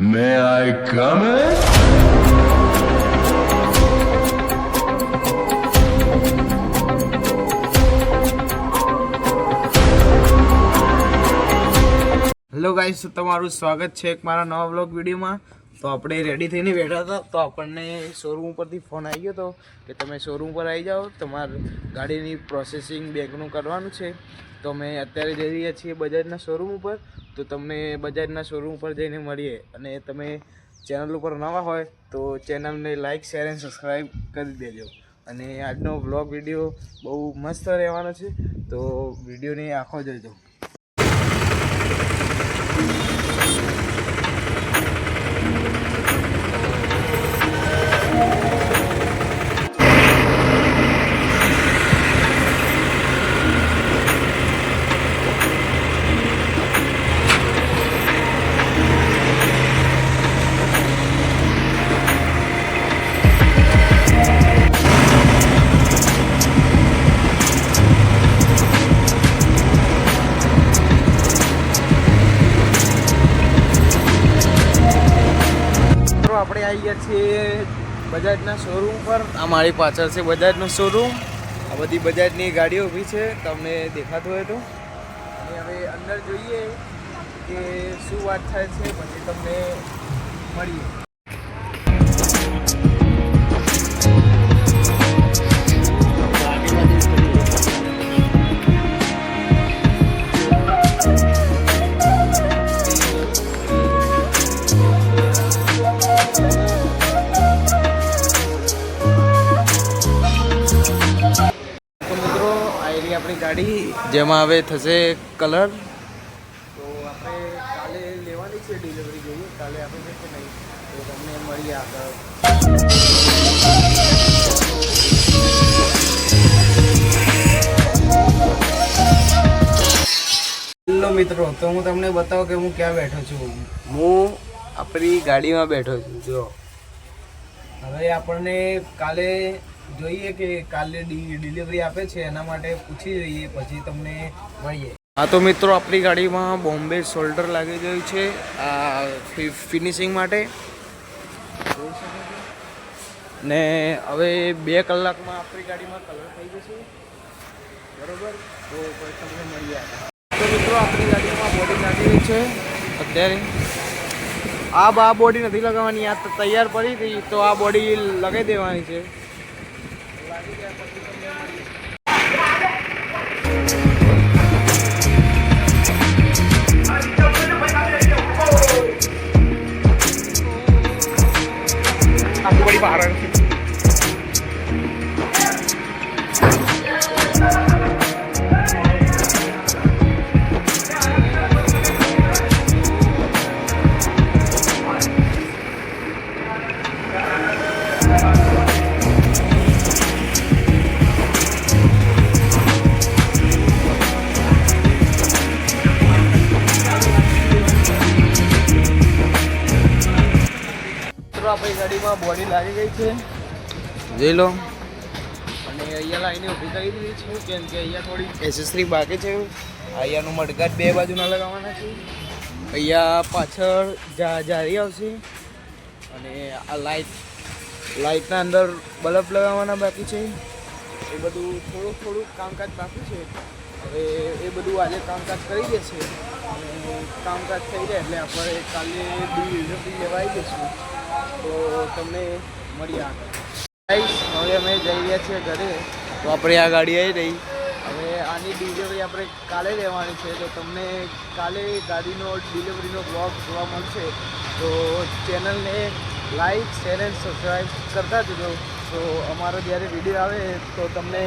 May I come in? Hello guys, તમારું સ્વાગત છે એક મારા નવા બ્લોગ વિડીયોમાં. તો આપણે રેડી થઈને બેઠા હતા તો આપણને શોરૂમ ઉપરથી ફોન આવી ગયો હતો કે તમે શોરૂમ પર આવી જાઓ, તમારી ગાડીની પ્રોસેસિંગ બેંકનું કરવાનું છે. તો અમે અત્યારે જઈ રહ્યા છીએ બજાજના શોરૂમ ઉપર. તો તમને બજાજના શોરૂમ ઉપર જઈને મળીએ. અને તમે ચેનલ ઉપર નવા હોય તો ચેનલને લાઇક, શેર એન્ડ સબસ્ક્રાઈબ કરી દેજો. અને આજનો બ્લોગ વિડીયો બહુ મસ્ત રહેવાનો છે, તો વિડીયોની આંખો જોઈજો. આપણે આવી ગયા છીએ બજાજના શોરૂમ પર. આ મારી પાછળ છે બજાજનો શોરૂમ. આ બધી બજાજની ગાડીઓ ઊભી છે, તમને દેખાતું હોય તો. અને હવે અંદર જોઈએ કે શું વાત થાય છે, પછી તમને મળીએ. આપણી ગાડી જેમાં હવે થશે કલર. તો આપણે કાલે લેવાની છે ડિલિવરી. જોઈએ કાલે આપણે છે નહીં, તો તમને મળીએ આગળ. હેલો મિત્રો, તો હું તમને બતાવું કે હું ક્યાં બેઠો છું. હું આપણી ગાડીમાં બેઠો છું. જો હવે આપણને કાલે જોઈએ કે કાલે ડિલિવરી આપે છે, એના માટે પૂછી જોઈએ, પછી તમને મળીએ. હા તો મિત્રો, આપણી ગાડીમાં બોમ્બે શોલ્ડર લાગી ગયું છે આ ફિનિશિંગ માટે. ને હવે 2 કલાકમાં આપણી ગાડીમાં કલર થઈ જશે, બરોબર. તો પછી તમને મળીએ. તો મિત્રો, આપણી ગાડીમાં બોડી લાગી રહી છે અત્યારે. આ બોડી નથી લગાવવાની, આ તૈયાર પડી હતી, તો આ બોડી લગાવી દેવાની છે. આખી બડી બહાર આપણી ગાડીમાં બોડી લાગી ગઈ છે, જોઈ લો. અને અહીંયા લાઈને ઊભી કરી દીધી છે, કેમ કે અહીંયા થોડી એસેસરી બાકી છે. અહીંયાનું મડગાટ 2 બાજુના લગાવવાના છે. અહીંયા પાછળ જારી આવશે. અને આ લાઇટના અંદર બલ્બ લગાવવાના બાકી છે. એ બધું થોડુંક કામકાજ બાકી છે. હવે એ બધું આજે કામકાજ કરી દેશે. અને કામકાજ થઈ જાય એટલે આપણે કાલે ડિલિવરી લેવા આવી જઈશું. તો તમને મળીએ આગળ. હવે અમે જઈ રહ્યા છીએ ઘરે. તો આપણે આ ગાડી આવી રહી. હવે આની ડિલિવરી આપણે કાલે લેવાની છે, તો તમને કાલે ગાડીનો ડિલિવરીનો બ્લોગ જોવા મળશે. તો ચેનલને લાઈક, શેર એન્ડ સબસ્ક્રાઈબ કરતા જજો. તો અમારો જ્યારે વિડીયો આવે તો તમને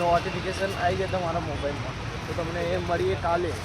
નોટિફિકેશન આવી જાય તમારા મોબાઈલમાં. તો તમને મળીએ કાલે.